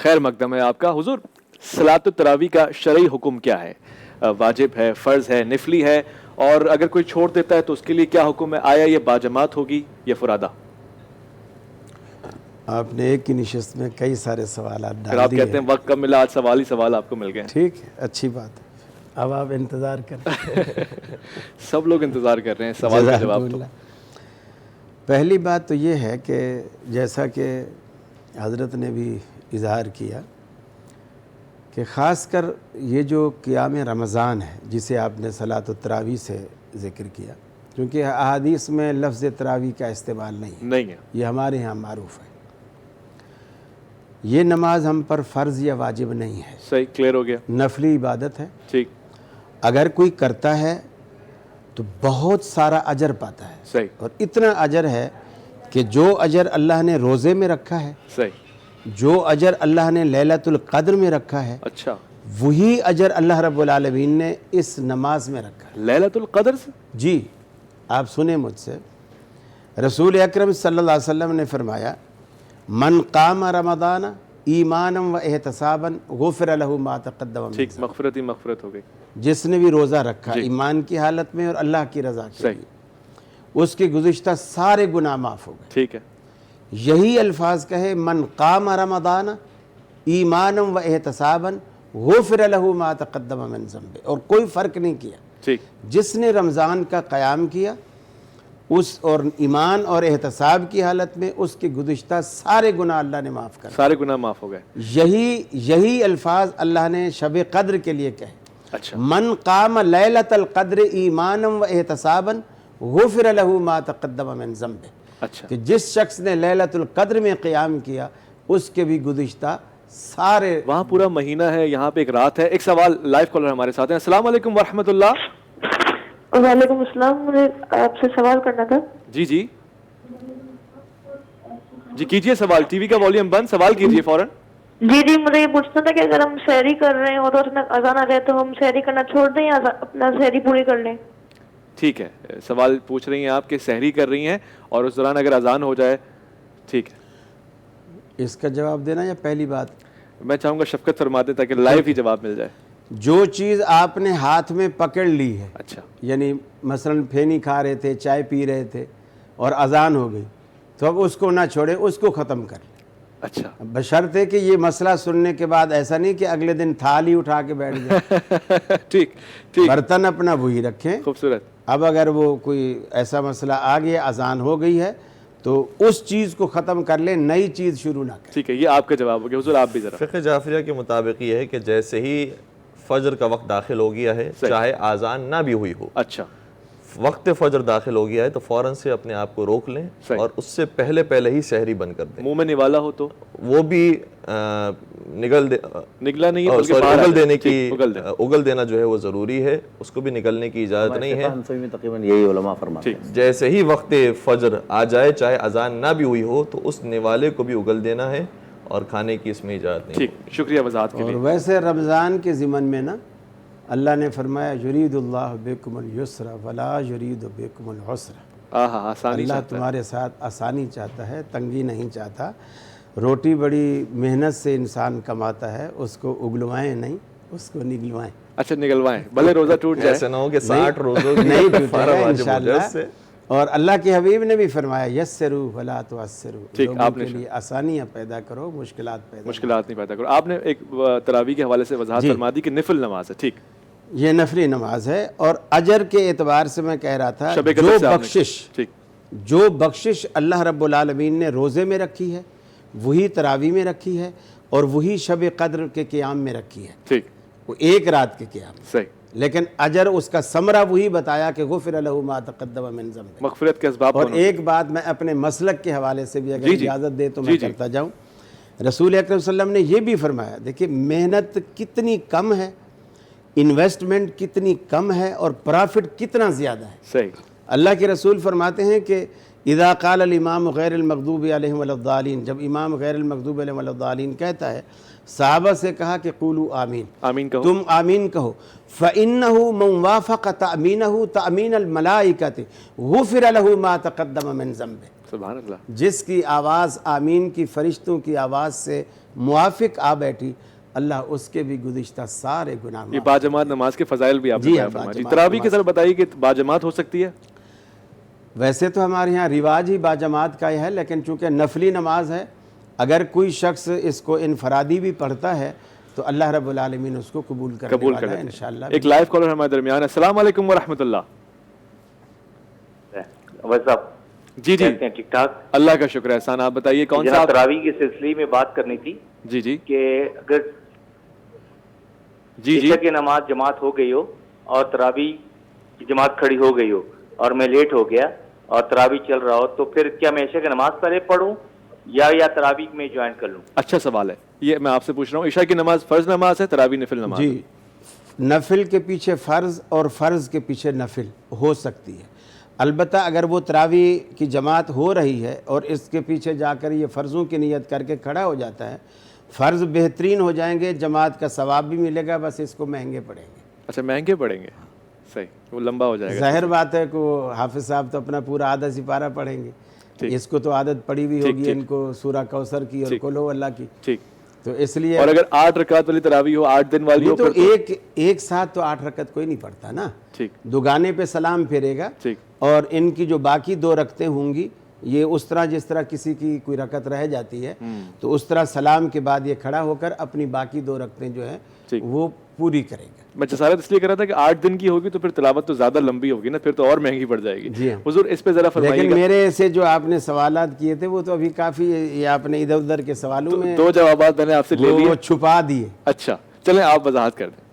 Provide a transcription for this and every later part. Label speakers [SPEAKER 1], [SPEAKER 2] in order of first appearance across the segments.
[SPEAKER 1] خیر مقدم ہے آپ کا حضور. صلاۃ التراویح کا شرعی حکم کیا ہے؟ واجب ہے، فرض ہے، نفلی ہے، اور اگر کوئی چھوڑ دیتا ہے تو اس کے لیے کیا حکم ہے؟ آیا یہ باجماعت ہوگی یا فرادہ؟
[SPEAKER 2] آپ نے ایک ہی نشست میں کئی سارے سوالات
[SPEAKER 1] پھر
[SPEAKER 2] ڈال
[SPEAKER 1] آپ
[SPEAKER 2] دیے
[SPEAKER 1] کہتے ہیں وقت کم ملا، آج سوال ہی سوال آپ کو مل گئے.
[SPEAKER 2] ٹھیک ہے، اچھی بات ہے. اب آپ انتظار کریں.
[SPEAKER 1] سب لوگ انتظار کر رہے ہیں سوال کا جواب. تو
[SPEAKER 2] پہلی بات تو یہ ہے کہ جیسا کہ حضرت نے بھی اظہار کیا کہ خاص کر یہ جو قیام رمضان ہے جسے آپ نے صلاۃ التراویح سے ذکر کیا، کیونکہ احادیث میں لفظ تراویح کا استعمال نہیں ہے، یہ ہمارے ہاں معروف ہے. یہ نماز ہم پر فرض یا واجب نہیں ہے،
[SPEAKER 1] صحیح، کلیئر ہو گیا.
[SPEAKER 2] نفلی عبادت ہے.
[SPEAKER 1] ٹھیک.
[SPEAKER 2] اگر کوئی کرتا ہے تو بہت سارا اجر پاتا ہے.
[SPEAKER 1] صحیح.
[SPEAKER 2] اور اتنا اجر ہے کہ جو اجر اللہ نے روزے میں رکھا ہے،
[SPEAKER 1] صحیح،
[SPEAKER 2] جو اجر اللہ نے لیلۃ القدر میں رکھا ہے،
[SPEAKER 1] اچھا،
[SPEAKER 2] وہی اجر اللہ رب العالمین نے اس نماز میں رکھا ہے.
[SPEAKER 1] لیلۃ القدر سے؟
[SPEAKER 2] جی، آپ سنیں مجھ سے. رسول اکرم صلی اللہ علیہ وسلم نے فرمایا من قام رمضان ایمانا و احتسابا غفر له ما تقدم من
[SPEAKER 1] ٹھیک،
[SPEAKER 2] ذنبه.
[SPEAKER 1] مغفرت ہی مغفرت ہو گئی.
[SPEAKER 2] جس نے بھی روزہ رکھا
[SPEAKER 1] جی.
[SPEAKER 2] ایمان کی حالت میں اور اللہ کی رضا کے
[SPEAKER 1] صحیح.
[SPEAKER 2] لیے، اس کے گزشتہ سارے گناہ معاف ہو گئے.
[SPEAKER 1] ٹھیک ہے.
[SPEAKER 2] یہی الفاظ کہے من قام رمضان ایمانا و احتسابا غفر له ما تقدم من ذنبه، اور کوئی فرق نہیں کیا.
[SPEAKER 1] ٹھیک.
[SPEAKER 2] جس نے رمضان کا قیام کیا اس اور ایمان اور احتساب کی حالت میں، اس کے گزشتہ سارے گناہ اللہ نے معاف کر.
[SPEAKER 1] سارے گناہ معاف ہو گئے.
[SPEAKER 2] یہی الفاظ اللہ نے شب قدر کے لیے کہے.
[SPEAKER 1] اچھا.
[SPEAKER 2] من قام لیلۃ القدر ایمانا و احتسابا غفر له ما تقدم من ذنبه.
[SPEAKER 1] اچھا.
[SPEAKER 2] کہ جس شخص نے لیلۃ القدر میں قیام کیا اس کے بھی گزشتہ سارے.
[SPEAKER 1] وہاں پورا مہینہ ہے، یہاں پہ ایک رات ہے. ایک سوال، لائیو کالر ہمارے ساتھ ہیں. السلام علیکم ورحمۃ اللہ.
[SPEAKER 3] وعلیکم السلام. مجھے آپ سے سوال کرنا تھا.
[SPEAKER 1] جی جی جی کیجئے سوال. ٹی وی کا والیوم بند، سوال کیجئے فوراً.
[SPEAKER 3] جی مجھے یہ پوچھنا تھا کہ اگر ہم سحری کر رہے ہیں اور اس میں اذان آ جائے تو ہم سحری کرنا چھوڑ دیں یا اپنا سحری پوری کر لیں؟
[SPEAKER 1] ٹھیک ہے، سوال پوچھ رہی ہیں آپ کہ سحری کر رہی ہیں اور اس دوران اگر اذان ہو جائے. ٹھیک ہے،
[SPEAKER 2] اس کا جواب دینا یا پہلی بات؟
[SPEAKER 1] میں چاہوں گا شفقت فرما دیں تاکہ لائیو ہی جواب مل جائے.
[SPEAKER 2] جو چیز آپ نے ہاتھ میں پکڑ لی ہے،
[SPEAKER 1] اچھا،
[SPEAKER 2] یعنی مثلا پھینی کھا رہے تھے، چائے پی رہے تھے اور اذان ہو گئی، تو اب اس کو نہ چھوڑیں، اس کو ختم کر لیں.
[SPEAKER 1] اچھا،
[SPEAKER 2] بشرطے کہ یہ مسئلہ سننے کے بعد ایسا نہیں کہ اگلے دن تھال ہی اٹھا کے بیٹھ جائے.
[SPEAKER 1] ٹھیک ٹھیک،
[SPEAKER 2] برتن اپنا وہی رکھیں.
[SPEAKER 1] خوبصورت.
[SPEAKER 2] اب اگر وہ کوئی ایسا مسئلہ آ گیا، اذان ہو گئی ہے، تو اس چیز کو ختم کر لیں، نئی چیز شروع نہ کریں.
[SPEAKER 1] ٹھیک ہے، یہ آپ کا جواب ہو گیا. حضور آپ بھی ذرا.
[SPEAKER 4] فقہ جعفریہ کے مطابق یہ ہے کہ جیسے ہی فجر کا وقت داخل ہو گیا ہے، چاہے آذان نہ بھی ہوئی ہو،
[SPEAKER 1] اچھا،
[SPEAKER 4] وقت فجر داخل ہو گیا ہے تو فوراً سے اپنے آپ کو روک لیں اور اس سے پہلے ہی سحری بند کر دیں.
[SPEAKER 1] منہ میں نوالا ہو تو
[SPEAKER 4] وہ بھی
[SPEAKER 1] نگلا نہیں ہے بلکہ
[SPEAKER 4] اگل دینے کی اگل دینا جو ہے وہ ضروری ہے، اس کو بھی نکلنے کی اجازت نہیں ہے.
[SPEAKER 5] تقریباً یہی علماء فرماتے ہیں
[SPEAKER 4] جیسے ہی وقت فجر آ جائے چاہے اذان نہ بھی ہوئی ہو تو اس نوالے کو بھی اگل دینا ہے اور کھانے کی اس میں اجازت نہیں.
[SPEAKER 1] ٹھیک، شکریہ وضاحت کے
[SPEAKER 2] اور
[SPEAKER 1] لیے.
[SPEAKER 2] ویسے رمضان کے ضمن میں نا اللہ نے فرمایا یرید اللہ بکم الیسر ولا یرید بکم العسر.
[SPEAKER 1] آسانی
[SPEAKER 2] اللہ تمہارے ساتھ آسانی چاہتا ہے، تنگی نہیں چاہتا. روٹی بڑی محنت سے انسان کماتا ہے، اس کو اگلوائیں نہیں، اس کو نگلوائیں.
[SPEAKER 1] اچھا، نگلوائیں، بھلے روزہ ٹوٹ جائے.
[SPEAKER 4] ایسا نہ ہو کہ 60 روزوں
[SPEAKER 2] نہیں ٹوٹے گا انشاءاللہ. اور اللہ کے حبیب نے بھی فرمایا یسروا ولا تعسروا، لوگوں کے لیے آسانیاں پیدا کرو، مشکلات
[SPEAKER 1] نہیں پیدا کرو. آپ نے ایک تراویح کے حوالے سے وضاحت فرما دی کہ نفل نماز ہے. ٹھیک،
[SPEAKER 2] یہ نفلی نماز ہے. اور اجر کے اعتبار سے میں کہہ رہا تھا جو بخشش اللہ رب العالمین نے روزے میں رکھی ہے وہی تراویح میں رکھی ہے اور وہی شب قدر کے قیام میں رکھی ہے.
[SPEAKER 1] ٹھیک،
[SPEAKER 2] وہ ایک رات کے قیام.
[SPEAKER 1] صحیح.
[SPEAKER 2] لیکن اجر اس کا ثمرہ وہی بتایا کہ غفر له ما تقدم من ذنبه،
[SPEAKER 1] مغفرت کے اسباب.
[SPEAKER 2] اور ایک بات میں اپنے مسلک کے حوالے سے بھی اگر اجازت دے تو میں کرتا جاؤں. رسول اکرم صلی اللہ علیہ وسلم نے یہ بھی فرمایا، دیکھیے محنت کتنی کم ہے، انویسٹمنٹ کتنی کم ہے اور پرافٹ کتنا زیادہ ہے.
[SPEAKER 1] صحیح.
[SPEAKER 2] اللہ کے رسول فرماتے ہیں کہ اذا قال الامام غیر المغضوب علیہم ولا الضالین، جب امام غیر المغضوب علیہم ولا الضالین کہتا ہے، صحابہ سے کہا کہ قولوا آمین،
[SPEAKER 1] آمین کہو،
[SPEAKER 2] تم آمین کہو. فإنه من وافق تأمینه تأمین الملائکۃ غفر له ما تقدم من ذنبه.
[SPEAKER 1] سبحان اللہ.
[SPEAKER 2] جس کی آواز آمین کی فرشتوں کی آواز سے موافق آ بیٹھی، اللہ اس کے بھی گزشتہ سارے گناہ
[SPEAKER 1] یہ باجماعت نماز کے فضائل بھی آپ نے
[SPEAKER 2] جی
[SPEAKER 1] بیان
[SPEAKER 2] ہاں،
[SPEAKER 1] فرمایا. جی
[SPEAKER 2] باجماعت
[SPEAKER 1] تراویح کے ذرا بتائیے کہ باجماعت ہو سکتی ہے؟
[SPEAKER 2] ویسے تو ہمارے یہاں رواج ہی باجماعت کا ہی ہے، لیکن چونکہ نفلی نماز ہے، اگر کوئی شخص اس کو انفرادی بھی پڑھتا ہے تو اللہ رب العالمین اس کو قبول کرنے والا ہے انشاءاللہ.
[SPEAKER 1] ایک لائیو کالر ہمارے درمیان ہے. السلام علیکم ورحمۃ اللہ. جی جی
[SPEAKER 6] ٹھیک ٹھاک.
[SPEAKER 1] اللہ کا شکر ہے. احسان آپ بتائیے کون سا؟
[SPEAKER 6] تراویح کے سلسلے میں بات کرنی تھی.
[SPEAKER 1] جی جی
[SPEAKER 6] کہ اگر
[SPEAKER 1] جی جی
[SPEAKER 6] عشاء کی نماز جماعت ہو گئی ہو اور تراویح کی جماعت کھڑی ہو گئی ہو اور میں لیٹ ہو گیا اور تراویح چل رہا ہو، تو پھر کیا میں عشاء کی نماز پہلے پڑھوں یا تراویح میں جوائن کر لوں؟
[SPEAKER 1] اچھا سوال ہے یہ، میں آپ سے پوچھ رہا ہوں. عشاء کی نماز فرض نماز ہے، تراویح نفل نماز؟
[SPEAKER 2] جی، نفل کے پیچھے فرض اور فرض کے پیچھے نفل ہو سکتی ہے. البتہ اگر وہ تراویح کی جماعت ہو رہی ہے اور اس کے پیچھے جا کر یہ فرضوں کی نیت کر کے کھڑا ہو جاتا ہے، فرض بہترین ہو جائیں گے، جماعت کا ثواب بھی ملے گا، بس اس کو مہنگے پڑیں گے.
[SPEAKER 1] اچھا مہنگے پڑیں گے، صحیح، وہ لمبا ہو جائے گا.
[SPEAKER 2] ظاہر بات ہے کہ وہ حافظ صاحب تو اپنا پورا آدھا سپارہ پڑھیں گے، اس کو تو عادت پڑی ہوئی ہوگی ان کو سورہ کوثر کی اور قل هو اللہ کی.
[SPEAKER 1] ٹھیک.
[SPEAKER 2] تو اس لیے
[SPEAKER 1] اور اگر 8 رکعت والی تراویح ہو، 8 دن والی ہو،
[SPEAKER 2] تو ایک ساتھ تو 8 رکعت کوئی نہیں پڑھتا نا.
[SPEAKER 1] ٹھیک.
[SPEAKER 2] دوگانے پہ سلام پھیرے گا،
[SPEAKER 1] ٹھیک.
[SPEAKER 2] اور ان کی جو باقی 2 رکعتیں ہوں گی، یہ اس طرح جس طرح کسی کی کوئی رکعت رہ جاتی ہے تو اس طرح سلام کے بعد یہ کھڑا ہو کر اپنی باقی 2 رکعتیں جو ہیں وہ پوری کرے گا.
[SPEAKER 1] میں جسارت اس لیے کر رہا تھا کہ 8 دن کی ہوگی تو پھر تلاوت تو زیادہ لمبی ہوگی نا، پھر تو اور مہنگی پڑ جائے گی.
[SPEAKER 2] جی ہاں.
[SPEAKER 1] حضور اس پہ ذرا فرمائیے
[SPEAKER 2] لیکن
[SPEAKER 1] گا.
[SPEAKER 2] میرے سے جو آپ نے سوالات کیے تھے وہ تو ابھی کافی، یہ آپ نے ادھر ادھر کے سوالوں میں
[SPEAKER 1] 2 جوابات میں نے آپ سے لے لیے،
[SPEAKER 2] وہ چھپا دیے.
[SPEAKER 1] اچھا چلیں آپ وضاحت کر دیں.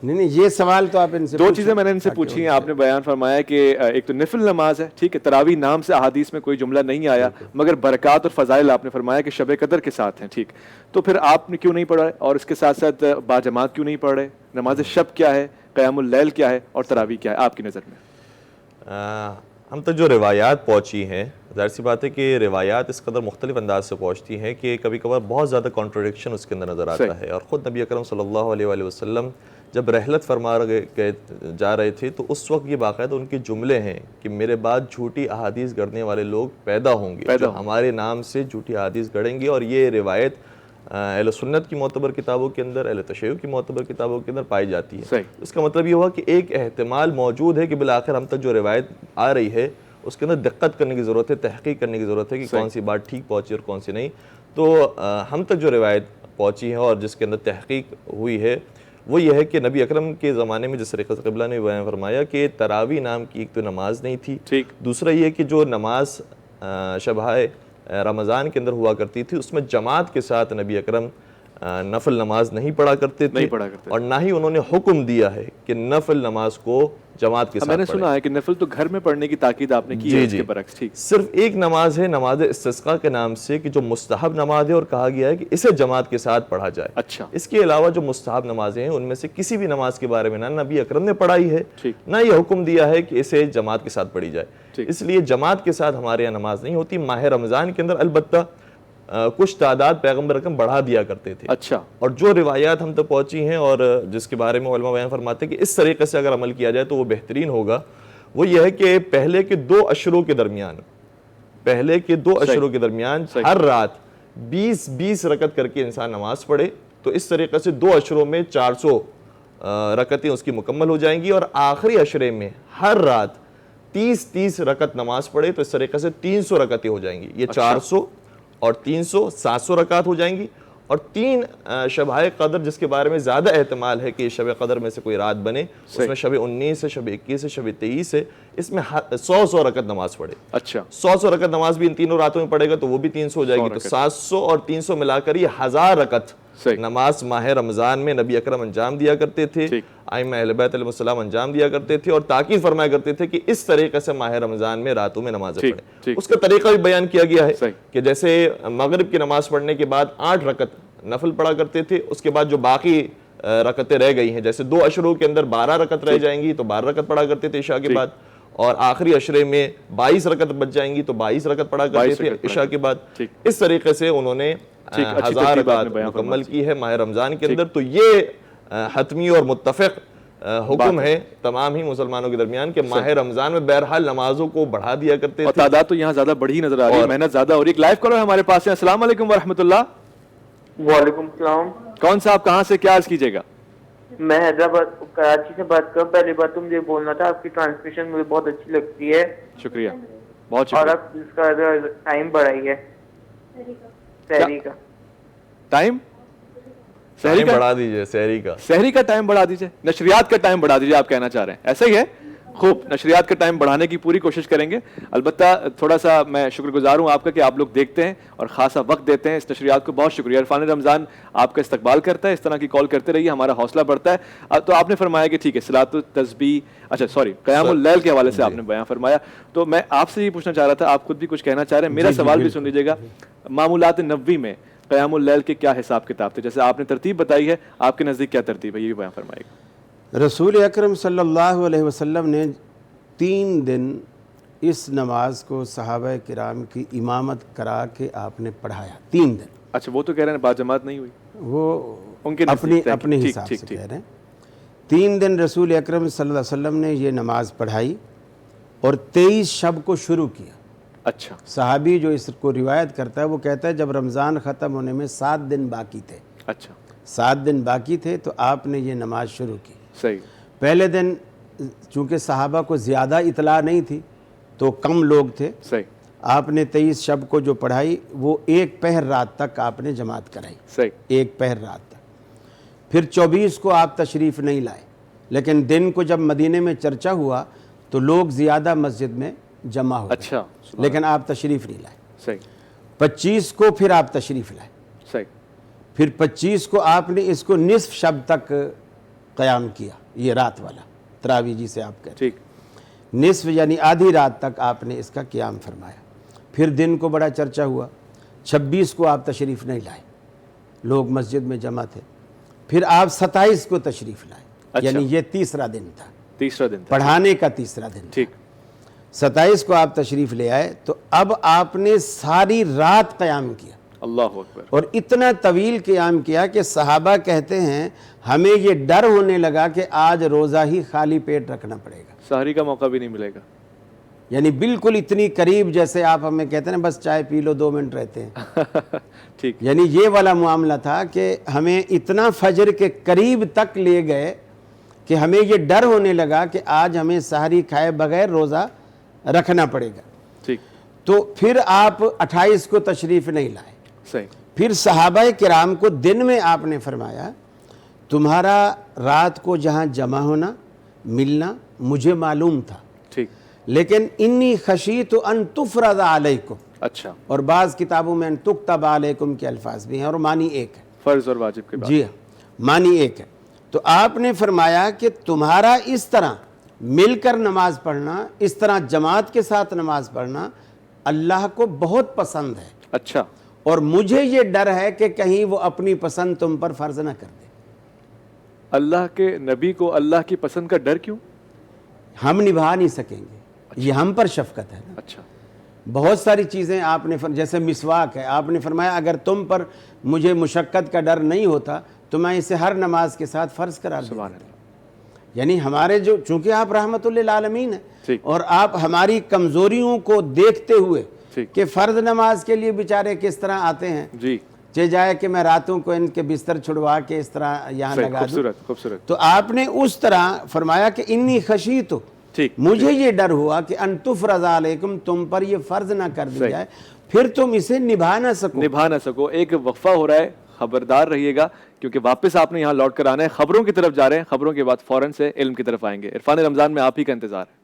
[SPEAKER 2] نہیں یہ سوال تو آپ ان سے
[SPEAKER 1] 2 چیزیں میں نے ان سے پوچھی ہیں. آپ نے بیان فرمایا کہ ایک تو نفل نماز ہے، ٹھیک ہے، تراویح نام سے احادیث میں کوئی جملہ نہیں آیا، مگر برکات اور فضائل آپ نے فرمایا کہ شب قدر کے ساتھ ہیں. ٹھیک، تو پھر آپ نے کیوں نہیں پڑھا اور اس کے ساتھ ساتھ باجماعت کیوں نہیں پڑھ رہے؟ نماز شب کیا ہے، قیام اللیل کیا ہے اور تراویح کیا ہے آپ کی نظر میں؟
[SPEAKER 4] ہم تک جو روایات پہنچی ہیں، ظاہر سی بات ہے کہ روایات اس قدر مختلف انداز سے پہنچتی ہیں کہ کبھی کبھار بہت زیادہ کانٹرڈکشن اس کے اندر نظر آتا ہے. اور خود نبی اکرم صلی اللہ علیہ وآلہ وسلم جب رحلت فرما جا رہے تھے تو اس وقت یہ باقاعدہ ان کے جملے ہیں کہ میرے بعد جھوٹی احادیث گڑھنے والے لوگ پیدا ہوں گے جو ہمارے نام سے جھوٹی احادیث گڑھیں گے. اور یہ روایت اہل سنت کی معتبر کتابوں کے اندر، اہل تشیع کی معتبر کتابوں کے اندر پائی جاتی ہے. اس کا مطلب یہ ہوا کہ ایک احتمال موجود ہے کہ بالآخر ہم تک جو روایت آ رہی ہے اس کے اندر دقت کرنے کی ضرورت ہے، تحقیق کرنے کی ضرورت ہے کہ کون سی بات ٹھیک پہنچی اور کون سی نہیں. تو ہم تک جو روایت پہنچی ہے اور جس کے اندر تحقیق ہوئی ہے وہ یہ ہے کہ نبی اکرم کے زمانے میں جس طریقے سے قبلہ نے بیان فرمایا کہ تراویح نام کی ایک تو نماز نہیں تھی. دوسرا یہ کہ جو نماز شبہ رمضان کے اندر ہوا کرتی تھی اس میں جماعت کے ساتھ نبی اکرم نفل نماز نہیں پڑھا کرتے تھے، اور نہ ہی انہوں نے حکم دیا ہے کہ نفل نماز کو جماعت کے ساتھ
[SPEAKER 1] میں نے سنا ہے کہ نفل تو گھر میں پڑھنے کی تاکید آپ نے کی ہے، اس کے برعکس. ٹھیک،
[SPEAKER 4] صرف ایک نماز ہے نماز استسقاء کے نام سے کہ جو مستحب نماز ہے اور کہا گیا ہے کہ اسے جماعت کے ساتھ پڑھا جائے.
[SPEAKER 1] اچھا،
[SPEAKER 4] اس کے علاوہ جو مستحب نمازیں ہیں ان میں سے کسی بھی نماز کے بارے میں نہ نبی اکرم نے پڑھائی ہے نہ یہ حکم دیا ہے کہ اسے جماعت کے ساتھ پڑھی جائے. اس لیے جماعت کے ساتھ ہمارے یہاں نماز نہیں ہوتی. ماہ رمضان کے اندر البتہ کچھ تعداد پیغمبر اکرم بڑھا دیا کرتے تھے.
[SPEAKER 1] اچھا،
[SPEAKER 4] اور جو روایات ہم تک پہنچی ہیں اور جس کے بارے میں علماء بیان فرماتے ہیں کہ اس طریقے سے اگر عمل کیا جائے تو وہ بہترین ہوگا، وہ یہ ہے کہ پہلے کے 2 عشروں کے درمیان ہر رات 20 رکعت کر کے انسان نماز پڑھے تو اس طریقے سے 2 عشروں میں 400 رکعتیں اس کی مکمل ہو جائیں گی. اور آخری عشرے میں ہر رات 30 رکعت نماز پڑھے تو اس طریقے سے 300 رکعتیں ہو جائیں گی. یہ 400 اور 300 700 رکعت ہو جائیں گی. اور 3 شبہ قدر جس کے بارے میں زیادہ احتمال ہے کہ شب قدر میں سے کوئی رات بنے، اس میں شب 19 ہے، شب 21 ہے، شب 23 ہے، اس میں 100 رکعت نماز پڑھے.
[SPEAKER 1] اچھا،
[SPEAKER 4] 100 رکعت نماز بھی ان تینوں راتوں میں پڑھے گا تو وہ بھی 300 ہو جائے گی. تو 700 اور 300 ملا کر یہ 1000 رکعت نماز ماہ رمضان میں نبی اکرم انجام دیا کرتے تھے، ائمہ اہل بیت علیہ السلام انجام دیا کرتے تھے اور تاکید فرمایا کرتے تھے کہ اس طریقے سے ماہ رمضان میں راتوں میں نمازیں پڑھیں. اس کا طریقہ بھی بیان کیا گیا ہے کہ جیسے مغرب کی نماز پڑھنے کے بعد 8 رکعت نفل پڑھا کرتے تھے، اس کے بعد جو باقی رکعتیں رہ گئی ہیں جیسے 2 عشروں کے اندر 12 رکعت رہ جائیں گی تو 12 رکعت پڑھا کرتے تھے عشاء کے بعد، اور آخری عشرے میں 22 رکعت بچ جائیں گی تو 22 رکعت پڑھا کرتے تھے عشاء کے بعد. اس طریقے سے انہوں نے 1000 رکعت مکمل کی ہے ماہ رمضان کے اندر. تو یہ حتمی اور متفق حکم ہے تمام ہی مسلمانوں کے درمیان کہ ماہ رمضان میں بہرحال نمازوں کو بڑھا دیا کرتے
[SPEAKER 1] اور
[SPEAKER 4] تھے.
[SPEAKER 1] تعداد تو یہاں زیادہ بڑھی نظر آ رہی ہے, محنت زیادہ ہو رہی ہے. لائیو کرو ہمارے پاس ہے. السلام علیکم ورحمۃ اللہ.
[SPEAKER 7] وعلیکم السلام.
[SPEAKER 1] کون صاحب کہاں سے, کیا عرض کیجیے گا؟
[SPEAKER 7] میں حیدرآباد کراچی سے بات کر. پہلی بات تو مجھے بولنا تھا, آپ کی ٹرانسمیشن مجھے بہت اچھی لگتی ہے.
[SPEAKER 1] شکریہ, بہت
[SPEAKER 7] اور
[SPEAKER 1] شکریہ.
[SPEAKER 7] آپ اس کا ٹائم بڑھائیے سحری کا.
[SPEAKER 1] ٹائم
[SPEAKER 4] ٹائم بڑھا دیجئے سحری کا.
[SPEAKER 1] سحری کا ٹائم بڑھا دیجئے, نشریات کا ٹائم بڑھا دیجئے, آپ کہنا چاہ رہے ہیں ایسا ہی ہے؟ خوب, نشریات کا ٹائم بڑھانے کی پوری کوشش کریں گے. البتہ تھوڑا سا میں شکر گزار ہوں آپ کا کہ آپ لوگ دیکھتے ہیں اور خاصا وقت دیتے ہیں اس نشریات کو. بہت شکریہ. عرفان رمضان آپ کا استقبال کرتا ہے, اس طرح کی کال کرتے رہیے, ہمارا حوصلہ بڑھتا ہے. تو آپ نے فرمایا کہ ٹھیک ہے صلاۃ التسبیح, اچھا سوری قیام اللیل کے حوالے سے آپ نے بیان فرمایا. تو میں آپ سے یہ پوچھنا چاہ رہا تھا, آپ خود بھی کچھ کہنا چاہ رہے ہیں, میرا سوال بھی سن لیجیے گا. معمولات نبوی میں قیام اللیل کے کیا حساب کتاب تھے؟ جیسے آپ نے ترتیب بتائی ہے, آپ کے نزدیک کیا ترتیب ہے, یہ بھی بیان فرمائے گا.
[SPEAKER 2] رسول اکرم صلی اللہ علیہ وسلم نے 3 دن اس نماز کو صحابہ کرام کی امامت کرا کے آپ نے پڑھایا. 3 دن.
[SPEAKER 1] اچھا, وہ تو کہہ رہے ہیں باجماعت نہیں ہوئی,
[SPEAKER 2] وہ
[SPEAKER 1] ان کے
[SPEAKER 2] اپنے حساب سے کہہ رہے ہیں. 3 دن رسول اکرم صلی اللہ علیہ وسلم نے یہ نماز پڑھائی اور 23 شب کو شروع کیا.
[SPEAKER 1] اچھا,
[SPEAKER 2] صحابی جو اس کو روایت کرتا ہے وہ کہتا ہے جب رمضان ختم ہونے میں 7 دن باقی تھے,
[SPEAKER 1] اچھا
[SPEAKER 2] 7 دن باقی تھے تو آپ نے یہ نماز شروع کی.
[SPEAKER 1] صحیح.
[SPEAKER 2] پہلے دن چونکہ صحابہ کو زیادہ اطلاع نہیں تھی تو کم لوگ تھے,
[SPEAKER 1] صحیح.
[SPEAKER 2] آپ نے 23 شب کو جو پڑھائی وہ 1 پہر رات تک آپ نے جماعت کرائی.
[SPEAKER 1] صحیح.
[SPEAKER 2] 1 پہر رات تک. پھر 24 کو آپ تشریف نہیں لائے, لیکن دن کو جب مدینے میں چرچا ہوا تو لوگ زیادہ مسجد میں جمع ہو گئے.
[SPEAKER 1] اچھا,
[SPEAKER 2] لیکن آپ تشریف نہیں لائے.
[SPEAKER 1] صحیح.
[SPEAKER 2] 25 کو پھر آپ تشریف لائے.
[SPEAKER 1] صحیح.
[SPEAKER 2] پھر 25 کو آپ نے اس کو نصف شب تک قیام کیا, یہ رات والا تراویح جسے آپ کہتے ہیں.
[SPEAKER 1] ٹھیک.
[SPEAKER 2] نصف یعنی آدھی رات تک آپ نے اس کا قیام فرمایا. پھر دن کو بڑا چرچا ہوا. 26 کو آپ تشریف نہیں لائے, لوگ مسجد میں جمع تھے. پھر آپ 27 کو تشریف لائے.
[SPEAKER 1] اچھا.
[SPEAKER 2] یعنی یہ تیسرا دن تھا,
[SPEAKER 1] تیسرا دن تھا.
[SPEAKER 2] پڑھانے کا تیسرا دن تھا.
[SPEAKER 1] ٹھیک.
[SPEAKER 2] 27 کو آپ تشریف لے آئے تو اب آپ نے ساری رات قیام کیا.
[SPEAKER 1] اللہ اکبر.
[SPEAKER 2] اور اتنا طویل قیام کیا کہ صحابہ کہتے ہیں ہمیں یہ ڈر ہونے لگا کہ آج روزہ ہی خالی پیٹ رکھنا پڑے گا.
[SPEAKER 1] سحری کا موقع بھی نہیں ملے گا.
[SPEAKER 2] یعنی بالکل اتنی قریب, جیسے آپ ہمیں کہتے ہیں بس چائے پی لو 2 منٹ رہتے ہیں.
[SPEAKER 1] ٹھیک.
[SPEAKER 2] یعنی یہ والا معاملہ تھا کہ ہمیں اتنا فجر کے قریب تک لے گئے کہ ہمیں یہ ڈر ہونے لگا کہ آج ہمیں سحری کھائے بغیر روزہ رکھنا پڑے گا.
[SPEAKER 1] ٹھیک.
[SPEAKER 2] تو پھر آپ 28 کو تشریف نہیں لائے.
[SPEAKER 1] صحیح.
[SPEAKER 2] پھر صحابہ کرام کو دن میں آپ نے فرمایا تمہارا رات کو جہاں جمع ہونا ملنا مجھے معلوم تھا,
[SPEAKER 1] ٹھیک.
[SPEAKER 2] لیکن انی خشیت ان تفرض علیکم,
[SPEAKER 1] اچھا,
[SPEAKER 2] اور بعض کتابوں میں ان تکتب علیکم کے الفاظ بھی ہیں اور معنی ایک ہے.
[SPEAKER 1] فرض اور واجب کے بعد.
[SPEAKER 2] جی ہاں, معنی ایک ہے. تو آپ نے فرمایا کہ تمہارا اس طرح مل کر نماز پڑھنا, اس طرح جماعت کے ساتھ نماز پڑھنا اللہ کو بہت پسند ہے.
[SPEAKER 1] اچھا.
[SPEAKER 2] اور مجھے یہ ڈر ہے کہ کہیں وہ اپنی پسند تم پر فرض نہ کر دے.
[SPEAKER 1] اللہ کے نبی کو اللہ کی پسند کا ڈر کیوں؟
[SPEAKER 2] ہم نبھا نہیں سکیں گے, یہ ہم پر شفقت ہے نا.
[SPEAKER 1] اچھا.
[SPEAKER 2] بہت ساری چیزیں آپ نے جیسے مسواک ہے, آپ نے فرمایا اگر تم پر مجھے مشقت کا ڈر نہیں ہوتا تو میں اسے ہر نماز کے ساتھ فرض قرار دیتا.
[SPEAKER 1] سبحان اللہ.
[SPEAKER 2] یعنی ہمارے جو, چونکہ آپ رحمت للعالمین ہیں
[SPEAKER 1] ٹھیک.
[SPEAKER 2] اور آپ ہماری کمزوریوں کو دیکھتے ہوئے
[SPEAKER 1] ٹھیک.
[SPEAKER 2] کہ فرض نماز کے لیے بیچارے کس طرح آتے ہیں,
[SPEAKER 1] جی.
[SPEAKER 2] چہ جائے کہ میں راتوں کو ان کے بستر چھڑوا کے اس طرح یہاں
[SPEAKER 1] صحیح.
[SPEAKER 2] لگا دوں.
[SPEAKER 1] خوبصورت خوبصورت.
[SPEAKER 2] تو آپ نے اس طرح فرمایا کہ انی خشیت,
[SPEAKER 1] ٹھیک.
[SPEAKER 2] مجھے یہ ڈر ہوا کہ ان تفرض علیکم, تم پر یہ فرض نہ کر دی
[SPEAKER 1] صحیح.
[SPEAKER 2] جائے پھر تم اسے نبھا نہ سکو.
[SPEAKER 1] نبھا نہ سکو. ایک وقفہ ہو رہا ہے, خبردار رہیے گا کیونکہ واپس آپ نے یہاں لوٹ کر آنا ہے. خبروں کی طرف جا رہے ہیں, خبروں کے بعد فوراً سے علم کی طرف آئیں گے. عرفان رمضان میں آپ ہی کا انتظار ہے.